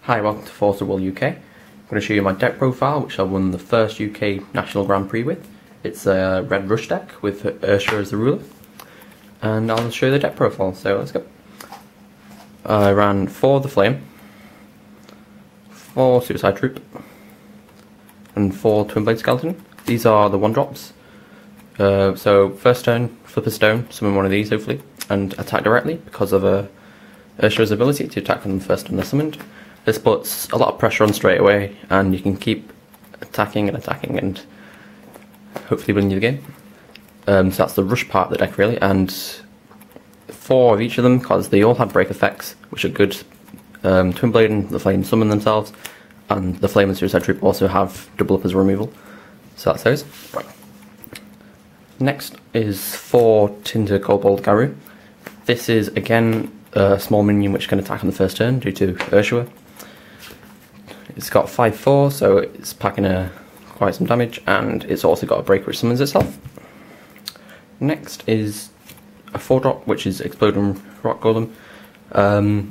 Hi, welcome to Usefull UK. I'm going to show you my deck profile, which I won the first UK National Grand Prix with. It's a red rush deck with Ursula as the ruler, and I'll show you the deck profile, so let's go. I ran 4 the Flame, 4 Suicide Troop, and 4 Twin Blade Skeleton. These are the 1-drops. So first turn, flip a stone, summon one of these hopefully, and attack directly because of Ursula's ability to attack on the first turn they're summoned. This puts a lot of pressure on straight away, and you can keep attacking and attacking and hopefully win you the game. So that's the rush part of the deck really, and 4 of each of them, because they all have break effects, which are good. Twin Blade and the Flame summon themselves, and the Flame and Suicide Troop also have double up as removal. So that's those. Right. Next is 4 Tinder Kobold Garou. This is again a small minion which can attack on the first turn due to Ursula. It's got 5/4, so it's packing quite some damage, and it's also got a break which summons itself. Next is a 4-drop, which is Exploding Rock Golem. I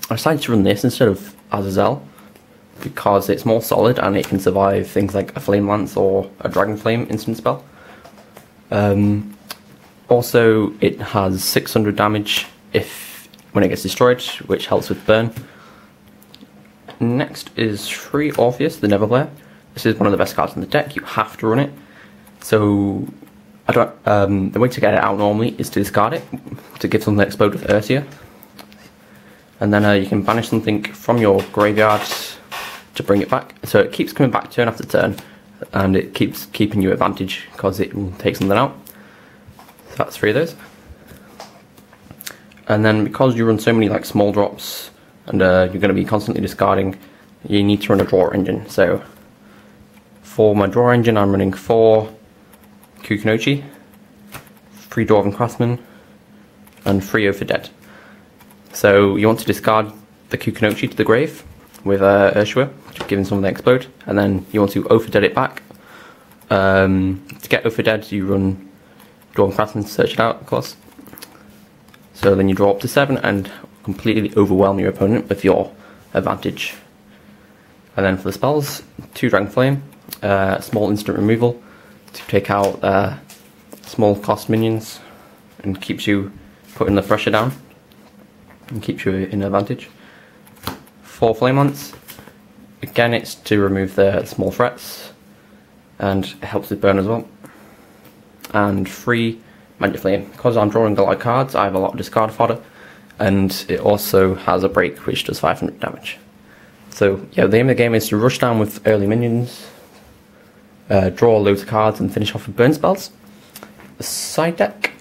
decided to run this instead of Azazel because it's more solid and it can survive things like a Flame Lance or a Dragon Flame instant spell. Also, it has 600 damage when it gets destroyed, which helps with burn. Next is 3 Orpheus, the Neverlair. This is one of the best cards in the deck. You have to run it. So the way to get it out normally is to discard it to give something that explode with Ursula, and then you can banish something from your graveyard to bring it back. So it keeps coming back turn after turn, and it keeps keeping you advantage because it will take something out. So that's 3 of those. And then because you run so many like small drops and you're going to be constantly discarding, you need to run a draw engine. So for my draw engine, I'm running 4 Kukunochi, 3 Dwarven Craftsmen, and 3 Oath for Dead. So you want to discard the Kukunochi to the grave with Ursula, giving something that explode, and then you want to Oath for Dead it back. To get Oath for Dead, you run Dwarven Craftsmen to search it out, of course. So then you draw up to 7 and completely overwhelm your opponent with your advantage. And then for the spells, 2 Dragon Flame, small instant removal to take out small cost minions and keeps you putting the pressure down and keeps you in advantage. 4 Flame Lance, again it's to remove the small threats and it helps with burn as well. And 3 Magic Flame. Because I'm drawing a lot of cards, I have a lot of discard fodder, and it also has a break which does 500 damage. So yeah, the aim of the game is to rush down with early minions, draw loads of cards and finish off with burn spells. The side deck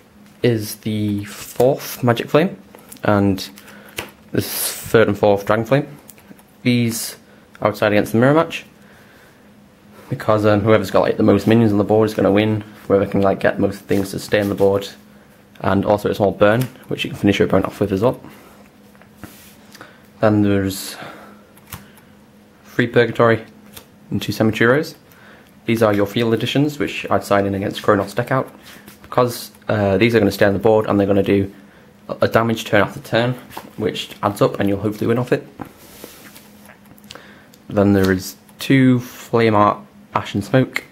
is the 4th Magic Flame, and this is 3rd and 4th Dragon Flame. These I would side against the mirror match, because whoever's got like the most minions on the board is going to win. Whoever can like get most things to stay on the board, and also a small burn, which you can finish your opponent off with as well. Then there's 3 Purgatory and 2 Cemetery Rows. These are your field editions, which I'd side in against Kronos deck out, because these are going to stay on the board and they're going to do a damage turn after turn, which adds up and you'll hopefully win off it. Then there is 2 Flame Art Ash and Smoke.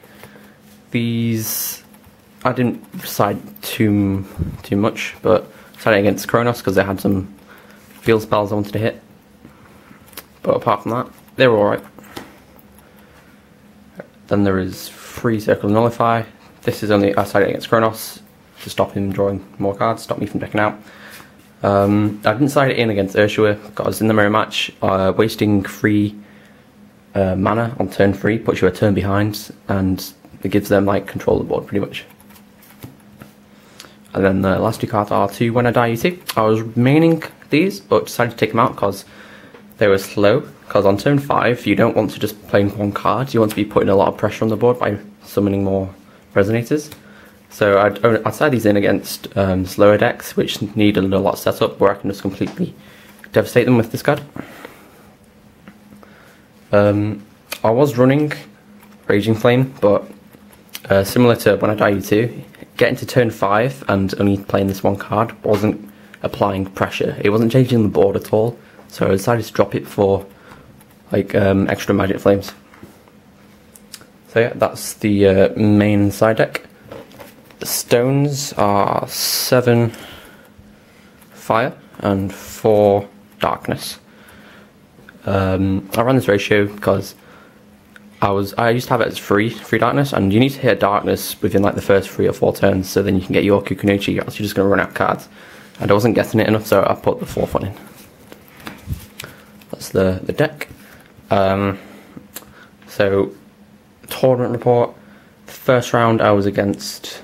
These I didn't side too much, but siding against Kronos because they had some field spells I wanted to hit. But apart from that, they were alright. Then there is 3 Circle Nullify. This is only I sided against Kronos to stop him drawing more cards, stop me from decking out. I didn't side it in against Ursula because in the mirror match, wasting 3 mana on turn 3 puts you a turn behind, and it gives them like control of the board pretty much. And then the last 2 cards are 2 When I Die You See. I was remaining these, but decided to take them out because they were slow. Because on turn 5, you don't want to just play 1 card, you want to be putting a lot of pressure on the board by summoning more Resonators. So I'd side these in against slower decks, which need a lot of setup, where I can just completely devastate them with this card. I was running Raging Flame, but similar to When I Die You Too, getting to turn 5 and only playing this 1 card wasn't applying pressure. It wasn't changing the board at all, so I decided to drop it before like extra magic flames. So yeah, that's the main side deck. The stones are 7 fire and 4 darkness. I ran this ratio because I used to have it as free darkness, and you need to hit darkness within like the first 3 or 4 turns, so then you can get your Kukunochi, or else you're just going to run out of cards. And I wasn't getting it enough, so I put the 4th one in. That's the deck. So tournament report. The first round I was against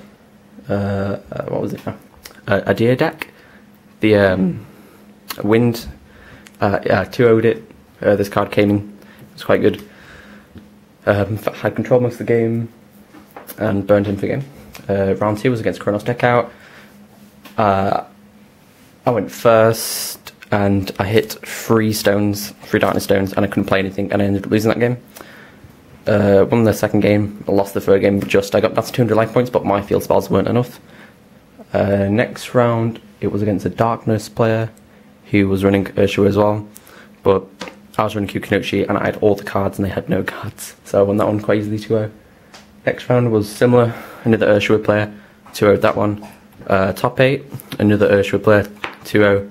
what was it now? A deer deck. The wind 2-0'd it. This card came in. It was quite good. Had control most of the game and burned him for the game. Round 2 was against Chronos deck out. I went first and I hit 3 darkness stones, and I couldn't play anything, and I ended up losing that game. Won the second game, I lost the third game, I got that's 200 life points, but my field spells weren't enough. Next round, it was against a darkness player who was running Ursula as well, but I was running Kukunochi and I had all the cards and they had no cards, so I won that one quite easily 2-0. Next round was similar, another Ursula player, 2-0'd that one. Top 8, another Ursula player, 2-0.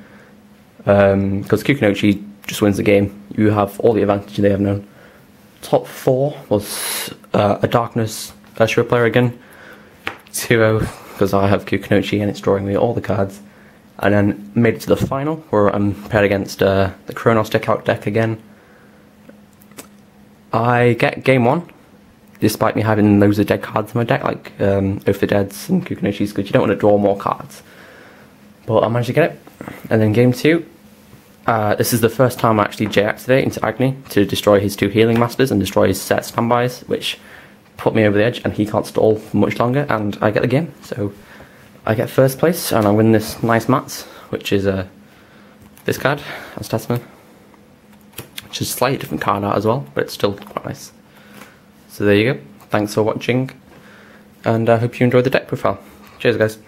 Because Kukunochi just wins the game, you have all the advantage they have known. Top 4 was a darkness Ursula player again, 2-0, because I have Kukunochi and it's drawing me all the cards. And then made it to the final, where I'm paired against the Chronos deck out deck again. I get game 1, despite me having loads of dead cards in my deck, like Oath the Deads and Kukunochis, because you don't want to draw more cards. But I managed to get it. And then game 2, this is the first time I actually J-activate into Agni to destroy his 2 healing masters and destroy his set standbys, which put me over the edge, and he can't stall for much longer, and I get the game. So I get first place, and I win this nice mats, which is this card, as Testament, which is a slightly different card art as well, but it's still quite nice. So there you go. Thanks for watching, and I hope you enjoyed the deck profile. Cheers, guys.